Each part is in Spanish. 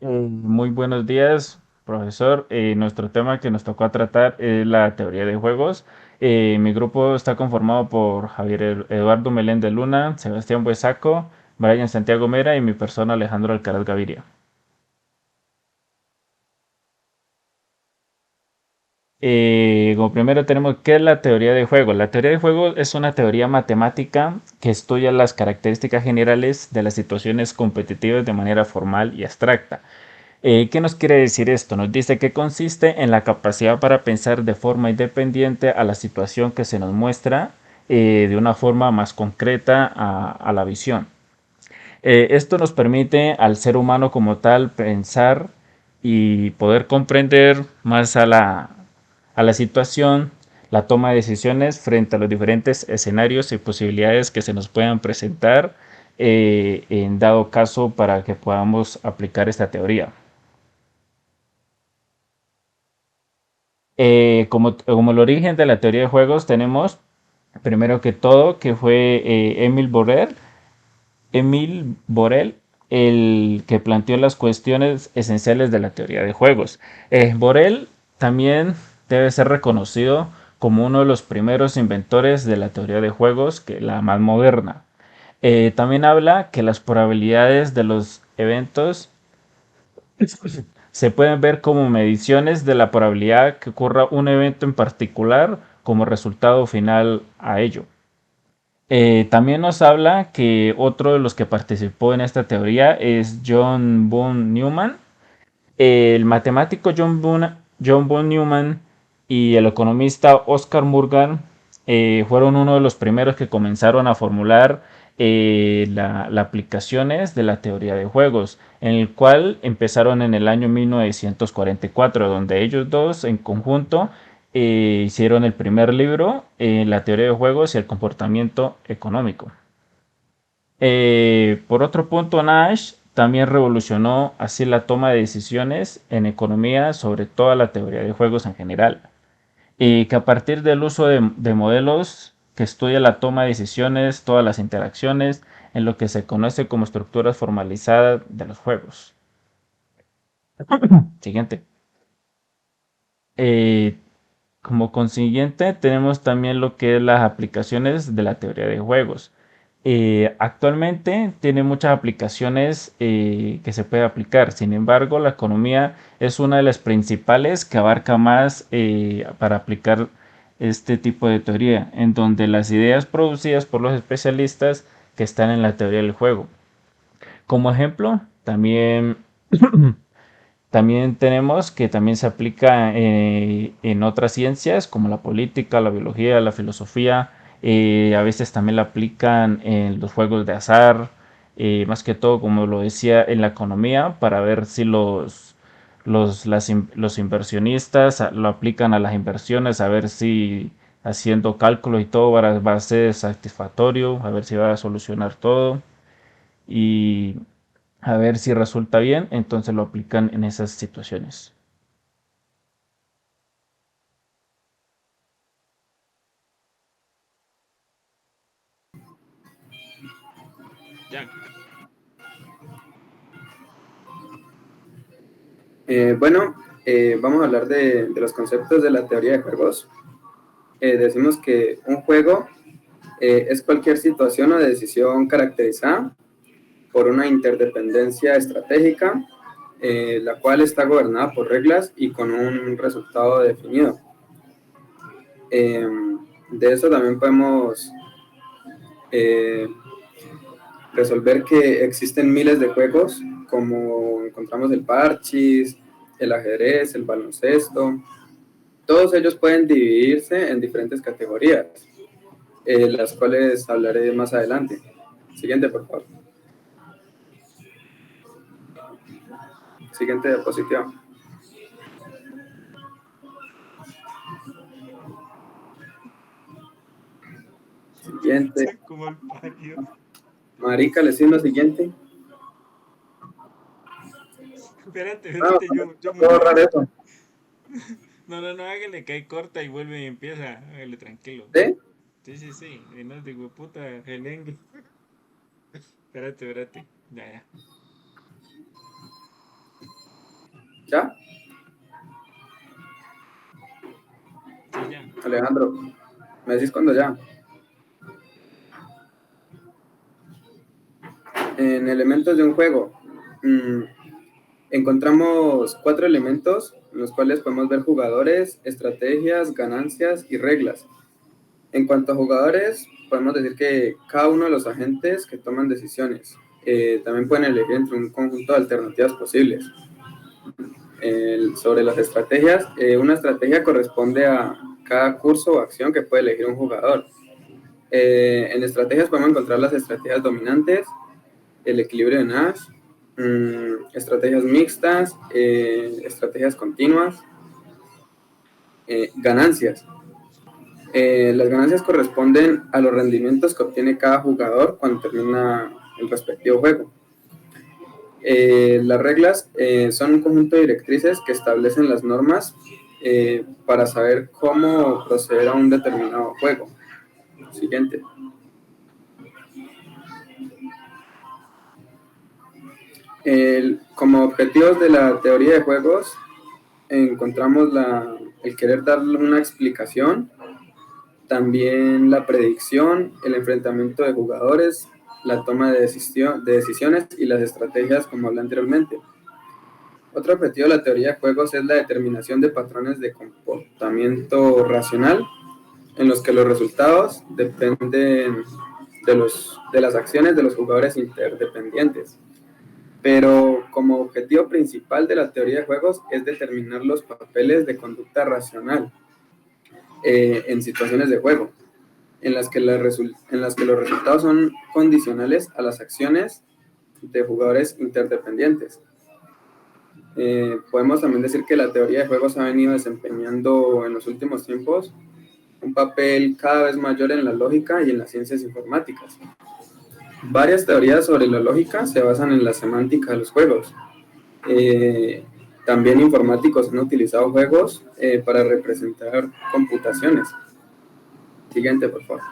Muy buenos días, profesor. Nuestro tema que nos tocó tratar es la teoría de juegos. Mi grupo está conformado por Javier Eduardo Meléndez Luna, Sebastián Buesaco, Brian Santiago Mera y mi persona Alejandro Alcaraz Gaviria. Como primero tenemos qué es la teoría de juegos. La teoría de juegos es una teoría matemática que estudia las características generales de las situaciones competitivas de manera formal y abstracta. ¿Qué nos quiere decir esto? Nos dice que consiste en la capacidad para pensar de forma independiente a la situación que se nos muestra de una forma más concreta a la visión. Esto nos permite al ser humano como tal pensar y poder comprender más a la situación, la toma de decisiones frente a los diferentes escenarios y posibilidades que se nos puedan presentar en dado caso para que podamos aplicar esta teoría. Como el origen de la teoría de juegos tenemos, primero que todo, que fue Emil Borel, el que planteó las cuestiones esenciales de la teoría de juegos. Borel también debe ser reconocido como uno de los primeros inventores de la teoría de juegos, que la más moderna. También habla que las probabilidades de los eventos se pueden ver como mediciones de la probabilidad que ocurra un evento en particular como resultado final a ello. También nos habla que otro de los que participó en esta teoría es John von Neumann. El matemático John von Neumann y el economista Oscar Murgan fueron uno de los primeros que comenzaron a formular las aplicaciones de la teoría de juegos, en el cual empezaron en el año 1944, donde ellos dos en conjunto hicieron el primer libro, La teoría de juegos y el comportamiento económico. Por otro punto, Nash también revolucionó así la toma de decisiones en economía sobre toda la teoría de juegos en general, y que a partir del uso de modelos que estudia la toma de decisiones, todas las interacciones, en lo que se conoce como estructuras formalizadas de los juegos. Siguiente. Eh, Como consiguiente, tenemos también lo que es las aplicaciones de la teoría de juegos. Actualmente tiene muchas aplicaciones que se puede aplicar. Sin embargo, la economía es una de las principales que abarca más para aplicar este tipo de teoría, en donde las ideas producidas por los especialistas que están en la teoría del juego. Como ejemplo, también tenemos que también se aplica en otras ciencias como la política, la biología, la filosofía. A veces también la aplican en los juegos de azar, más que todo, como lo decía, en la economía, para ver si los inversionistas lo aplican a las inversiones, a ver si haciendo cálculos y todo va a ser satisfactorio, a ver si va a solucionar todo. Y a ver si resulta bien, entonces lo aplican en esas situaciones. Ya. Bueno, vamos a hablar de los conceptos de la teoría de juegos. Decimos que un juego es cualquier situación o decisión caracterizada por una interdependencia estratégica, la cual está gobernada por reglas y con un resultado definido. Eh, de eso también podemos eh, resolver que existen miles de juegos, como encontramos el parchís, el ajedrez, el baloncesto. Todos ellos pueden dividirse en diferentes categorías, las cuales hablaré más adelante. Siguiente, por favor. Siguiente diapositiva. Siguiente. Como el parió. Marica, ¿le sigo siguiente? Espérate, No, espérate, yo no puedo muevo. borrar eso. No, no, no, hágale que ahí corta y vuelve y empieza. Hágale tranquilo. ¿Sí? Sí, sí, sí. Y no digo, puta, gelengue. Espérate, espérate. Ya, ya. ¿Ya? Sí, ya. Alejandro, ¿me decís cuando ya? En elementos de un juego, encontramos 4 elementos en los cuales podemos ver jugadores, estrategias, ganancias y reglas. En cuanto a jugadores, podemos decir que cada uno de los agentes que toman decisiones también pueden elegir entre un conjunto de alternativas posibles. Sobre las estrategias, una estrategia corresponde a cada curso o acción que puede elegir un jugador. En estrategias podemos encontrar las estrategias dominantes, el equilibrio de Nash, estrategias mixtas, estrategias continuas, ganancias. Las ganancias corresponden a los rendimientos que obtiene cada jugador cuando termina el respectivo juego. Las reglas son un conjunto de directrices que establecen las normas para saber cómo proceder a un determinado juego. Siguiente. Como objetivos de la teoría de juegos, encontramos el querer darle una explicación, también la predicción, el enfrentamiento de jugadores, la toma de decisiones y las estrategias, como hablé anteriormente. Otro objetivo de la teoría de juegos es la determinación de patrones de comportamiento racional, en los que los resultados dependen de las acciones de los jugadores interdependientes. Pero como objetivo principal de la teoría de juegos es determinar los papeles de conducta racional en situaciones de juego, en las que los resultados son condicionales a las acciones de jugadores interdependientes. Podemos también decir que la teoría de juegos ha venido desempeñando en los últimos tiempos un papel cada vez mayor en la lógica y en las ciencias informáticas. Varias teorías sobre la lógica se basan en la semántica de los juegos. También informáticos han utilizado juegos para representar computaciones. Siguiente, por favor.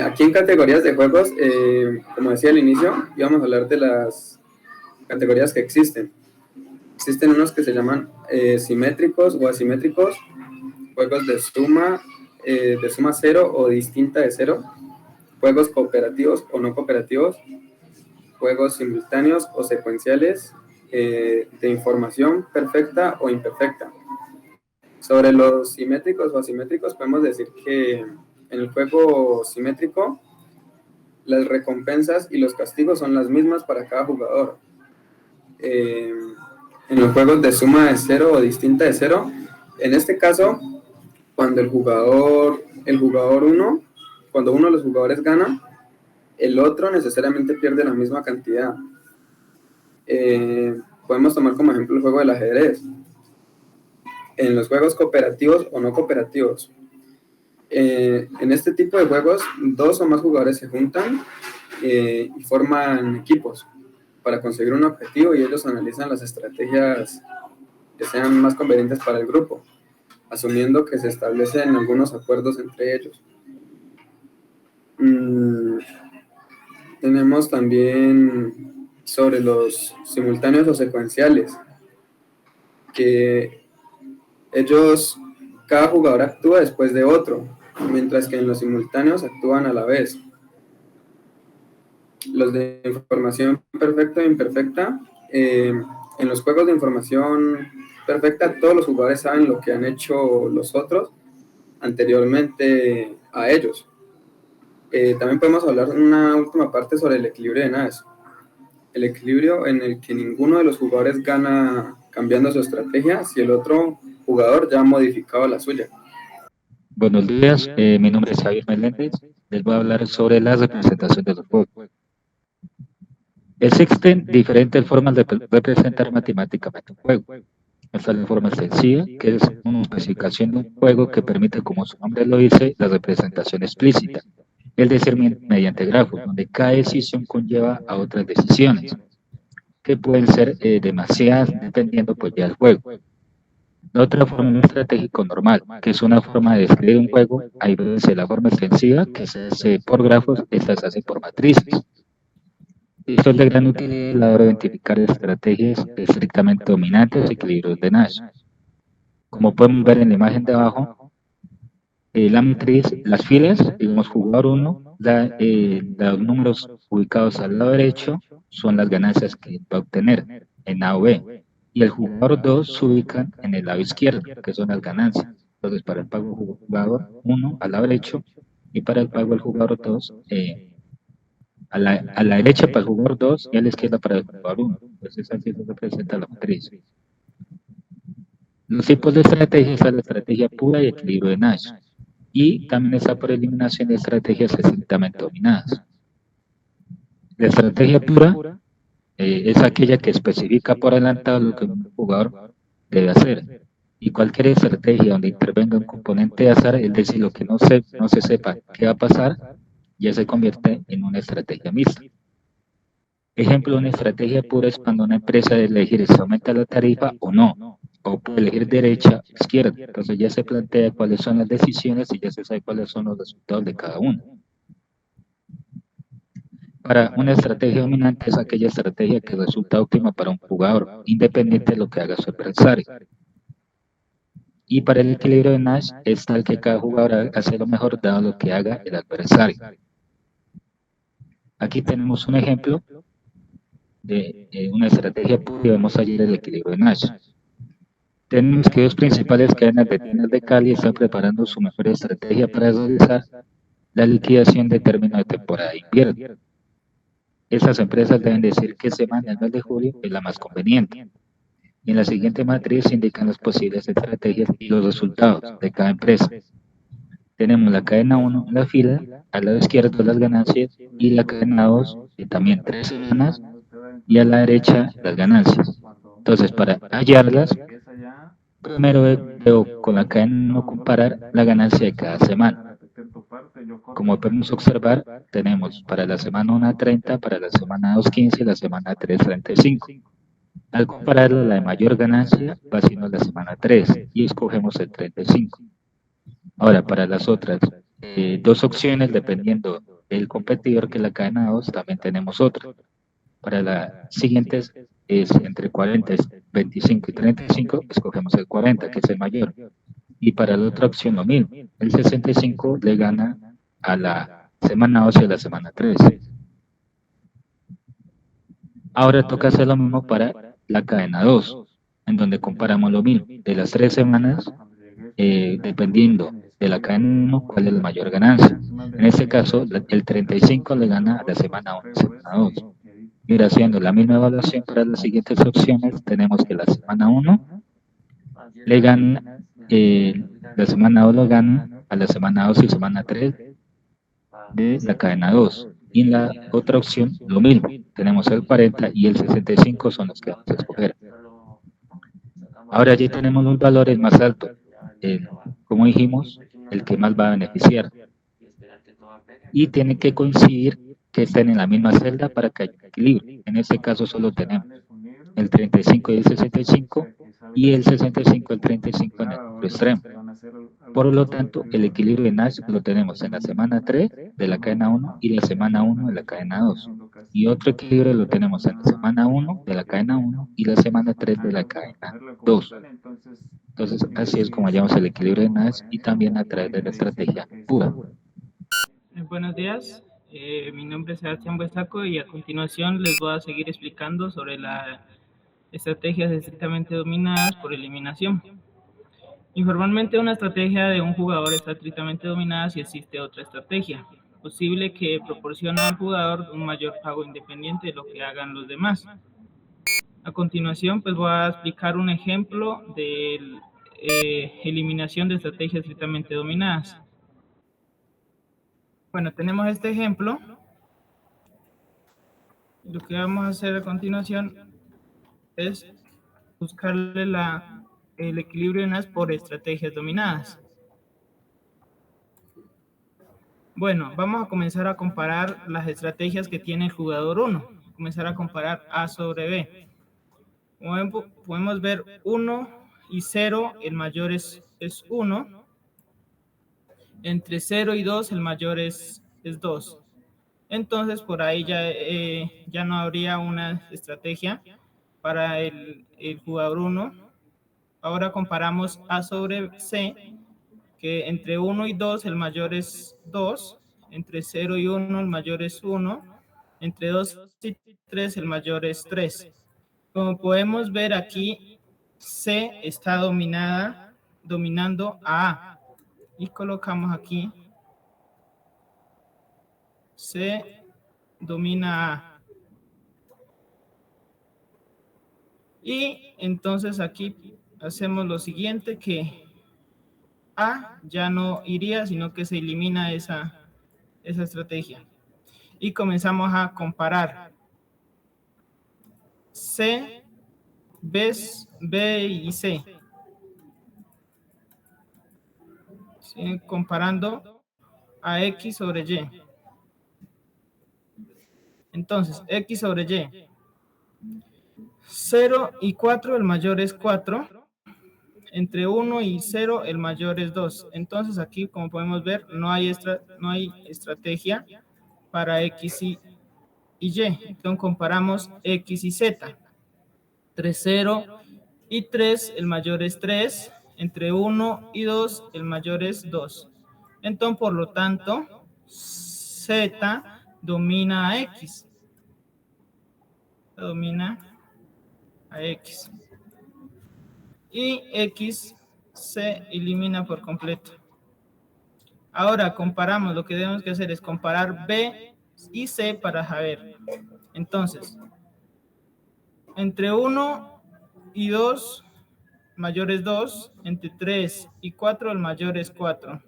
Aquí en categorías de juegos, como decía al inicio, íbamos a hablar de las categorías que existen. Existen unos que se llaman simétricos o asimétricos, juegos de suma cero o distinta de cero, juegos cooperativos o no cooperativos, juegos simultáneos o secuenciales, de información perfecta o imperfecta. Sobre los simétricos o asimétricos podemos decir que en el juego simétrico las recompensas y los castigos son las mismas para cada jugador. En los juegos de suma de cero o distinta de cero, en este caso, cuando cuando uno de los jugadores gana, el otro necesariamente pierde la misma cantidad. Podemos tomar como ejemplo el juego del ajedrez. En los juegos cooperativos o no cooperativos, en este tipo de juegos, 2 o más jugadores se juntan y forman equipos para conseguir un objetivo, y ellos analizan las estrategias que sean más convenientes para el grupo, asumiendo que se establecen algunos acuerdos entre ellos. Tenemos también sobre los simultáneos o secuenciales, que cada jugador actúa después de otro, mientras que en los simultáneos actúan a la vez. Los de información perfecta e imperfecta, en los juegos de información perfecta, todos los jugadores saben lo que han hecho los otros anteriormente a ellos. También podemos hablar en una última parte sobre el equilibrio de Nash. El equilibrio en el que ninguno de los jugadores gana cambiando su estrategia si el otro jugador ya ha modificado la suya. Buenos días, mi nombre es Javier Meléndez. Les voy a hablar sobre la representación de los juegos. Existen diferentes formas de representar matemáticamente un juego. Esta es la forma sencilla, que es una especificación de un juego que permite, como su nombre lo dice, la representación explícita, es decir, mediante grafos, donde cada decisión conlleva a otras decisiones, que pueden ser demasiadas dependiendo pues ya del juego. La otra forma es un estratégico normal, que es una forma de describir un juego. Hay veces la forma extensiva, que se hace por grafos, esta se hace por matrices. Esto es de gran utilidad a la hora de identificar estrategias estrictamente dominantes o equilibrios de Nash. Como podemos ver en la imagen de abajo, la matriz, las filas, digamos jugador 1, los números ubicados al lado derecho son las ganancias que va a obtener en A o B. Y el jugador 2 se ubican en el lado izquierdo, que son las ganancias. Entonces, para el pago del jugador 1 al lado derecho y para el pago del jugador 2 a la derecha para el jugador 2 y a la izquierda para el jugador 1. Entonces, así se representa la matriz. Los tipos de estrategias son la estrategia pura y equilibrio de Nash. Y también está por eliminación de estrategias estrictamente dominadas. La estrategia pura es aquella que especifica por adelantado lo que un jugador debe hacer. Y cualquier estrategia donde intervenga un componente de azar, es decir, lo que no se sepa qué va a pasar, ya se convierte en una estrategia mixta. Ejemplo de una estrategia pura es cuando una empresa debe elegir si aumenta la tarifa o no, o puede elegir derecha o izquierda. Entonces ya se plantea cuáles son las decisiones y ya se sabe cuáles son los resultados de cada una. Para una estrategia dominante es aquella estrategia que resulta óptima para un jugador, independiente de lo que haga su adversario. Y para el equilibrio de Nash es tal que cada jugador hace lo mejor dado lo que haga el adversario. Aquí tenemos un ejemplo de una estrategia pura y vemos allí el equilibrio de Nash. Tenemos que dos principales cadenas de tiendas de Cali están preparando su mejor estrategia para realizar la liquidación de término de temporada de invierno. Esas empresas deben decir qué semana del mes de julio es la más conveniente. Y en la siguiente matriz se indican las posibles estrategias y los resultados de cada empresa. Tenemos la cadena 1 en la fila, al lado izquierdo las ganancias, y la cadena 2, también 3 semanas, y a la derecha las ganancias. Entonces, para hallarlas, primero debo con la cadena 1 comparar la ganancia de cada semana. Como podemos observar, tenemos para la semana 1 30, para la semana 2 15 y la semana 3 35. Al compararlo, la de mayor ganancia va siendo la semana 3 y escogemos el 35. Ahora, para las otras dos opciones, dependiendo del competidor que es la cadena 2, también tenemos otra. Para las siguientes es entre 40, 25 y 35, escogemos el 40, que es el mayor. Y para la otra opción lo mismo, el 65 le gana a la semana 2 y a la semana 3. Ahora toca hacer lo mismo para la cadena 2, en donde comparamos lo mismo. De las 3 semanas, dependiendo de la cadena 1, cuál es la mayor ganancia. En este caso, el 35 le gana a la semana 1 y semana 2. Ir haciendo la misma evaluación para las siguientes opciones, tenemos que la semana 1 le gana, la semana 2 lo gana a la semana 2 y semana 3 de la cadena 2. Y en la otra opción, lo mismo. Tenemos el 40 y el 65 son los que vamos a escoger. Ahora ya tenemos los valores más altos. Como dijimos, el que más va a beneficiar. Y tiene que coincidir que estén en la misma celda para que haya equilibrio. En este caso solo tenemos el 35 y el 65 y el 65 y el 35 en el otro extremo. Por lo tanto, el equilibrio de Nash lo tenemos en la semana 3 de la cadena 1 y la semana 1 de la cadena 2. Y otro equilibrio lo tenemos en la semana 1 de la cadena 1 y la semana 3 de la cadena 2. Entonces, así es como hallamos el equilibrio de Nash y también a través de la estrategia pura. Buenos días, mi nombre es Sebastián Buesaco y a continuación les voy a seguir explicando sobre las estrategias estrictamente dominadas por eliminación. Informalmente, una estrategia de un jugador está estrictamente dominada si existe otra estrategia posible que proporciona al jugador un mayor pago independiente de lo que hagan los demás. A continuación, pues voy a explicar un ejemplo de eliminación de estrategias estrictamente dominadas. Bueno, tenemos este ejemplo. Lo que vamos a hacer a continuación es buscarle el equilibrio de Nash por estrategias dominadas. Bueno, vamos a comenzar a comparar las estrategias que tiene el jugador 1. Comenzar a comparar A sobre B. Podemos ver 1 y 0, el mayor es 1. Entre 0 y 2, el mayor es 2. entonces por ahí ya no habría una estrategia para el jugador 1. Ahora comparamos A sobre C, que entre 1 y 2 el mayor es 2, entre 0 y 1 el mayor es 1, entre 2 y 3 el mayor es 3. Como podemos ver aquí, C está dominando a A. Y colocamos aquí, C domina A. Y entonces aquí hacemos lo siguiente, que A ya no iría, sino que se elimina esa estrategia. Y comenzamos a comparar C, B y C. ¿Sí? Comparando a X sobre Y. Entonces, X sobre Y. 0 y 4, el mayor es 4. Entre 1 y 0, el mayor es 2. Entonces, aquí, como podemos ver, no hay estrategia para X y Y. Entonces, comparamos X y Z. Entre 0 y 3, el mayor es 3. Entre 1 y 2, el mayor es 2. Entonces, por lo tanto, Z domina a X. Domina a X. Y X se elimina por completo. Ahora comparamos, lo que debemos que hacer es comparar B y C para saber. Entonces, entre 1 y 2, mayor es 2, entre 3 y 4, el mayor es 4.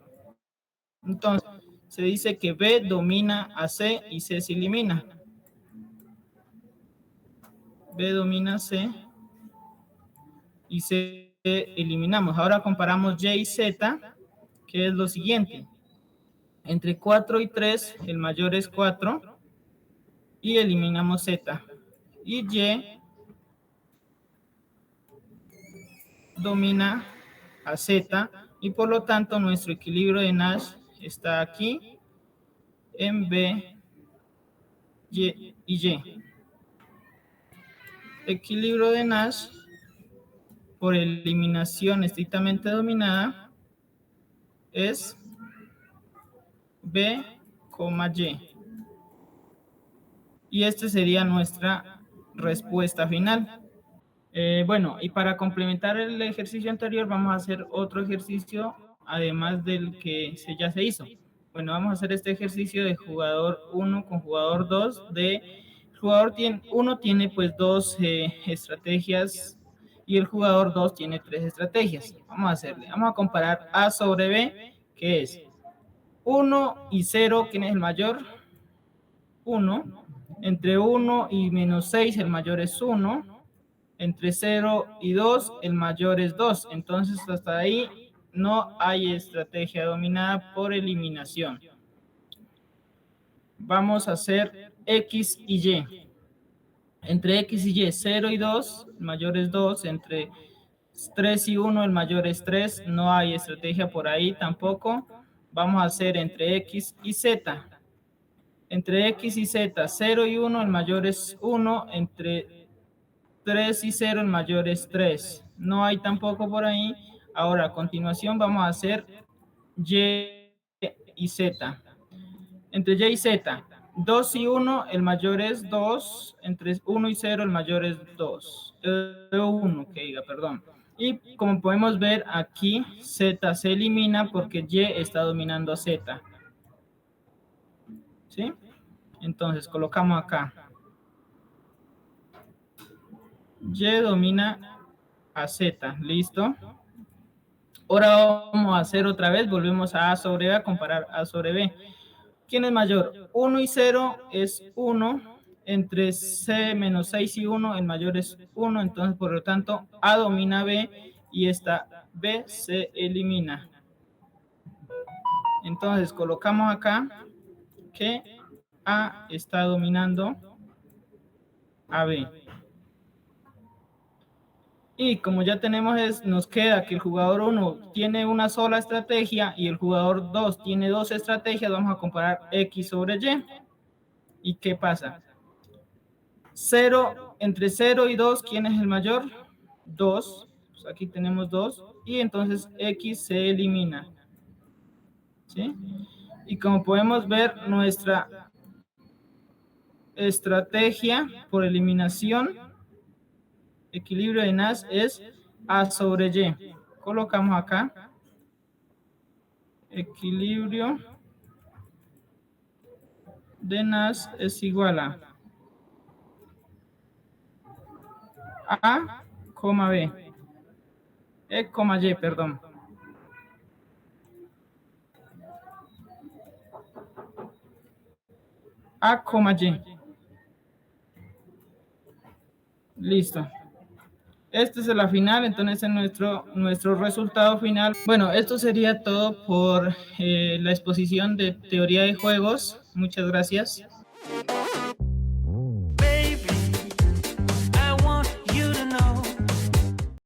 Entonces, se dice que B domina a C y C se elimina. B domina a C y C eliminamos. Ahora comparamos Y y Z, que es lo siguiente. Entre 4 y 3, el mayor es 4 y eliminamos Z. Y Y domina a Z y por lo tanto nuestro equilibrio de Nash está aquí en B y Y. Equilibrio de Nash por eliminación estrictamente dominada es B, Y. Y esta sería nuestra respuesta final. Bueno, y para complementar el ejercicio anterior, vamos a hacer otro ejercicio, además del que ya se hizo. Bueno, vamos a hacer este ejercicio de jugador 1 con jugador 2. Jugador 1 tiene pues 2 estrategias y el jugador 2 tiene 3 estrategias. Vamos a hacerle, vamos a comparar A sobre B, que es 1 y 0, ¿quién es el mayor? 1. Entre 1 y menos 6, el mayor es 1. Entre 0 y 2, el mayor es 2. Entonces, hasta ahí no hay estrategia dominada por eliminación. Vamos a hacer X y Y. Entre X y Y, 0 y 2, el mayor es 2. Entre 3 y 1, el mayor es 3. No hay estrategia por ahí tampoco. Vamos a hacer entre X y Z. Entre X y Z, 0 y 1, el mayor es 1. Entre 3 y 0, el mayor es 3. No hay tampoco por ahí. Ahora, a continuación, vamos a hacer Y y Z. Entre Y y Z, 2 y 1, el mayor es 2. Entre 1 y 0, el mayor es 2. 1, que diga, perdón. Y como podemos ver aquí, Z se elimina porque Y está dominando a Z. ¿Sí? Entonces, colocamos acá. Y domina a Z, ¿listo? Ahora vamos a hacer otra vez, volvemos a sobre B, a comparar A sobre B. ¿Quién es mayor? 1 y 0 es 1, entre C menos 6 y 1, el mayor es 1, entonces por lo tanto A domina B y esta B se elimina. Entonces colocamos acá que A está dominando a B. Y como ya tenemos, nos queda que el jugador 1 tiene una sola estrategia y el jugador 2 tiene 2 estrategias. Vamos a comparar X sobre Y. ¿Y qué pasa? 0, entre 0 y 2, ¿quién es el mayor? 2. Pues aquí tenemos 2. Y entonces X se elimina. ¿Sí? Y como podemos ver, nuestra estrategia por eliminación, equilibrio de Nash es A sobre Y. Colocamos acá, equilibrio de Nash es igual a A, B, Y, perdón. A, Y. Listo. Este es la final, entonces es nuestro resultado final. Bueno, esto sería todo por la exposición de teoría de juegos. Muchas gracias.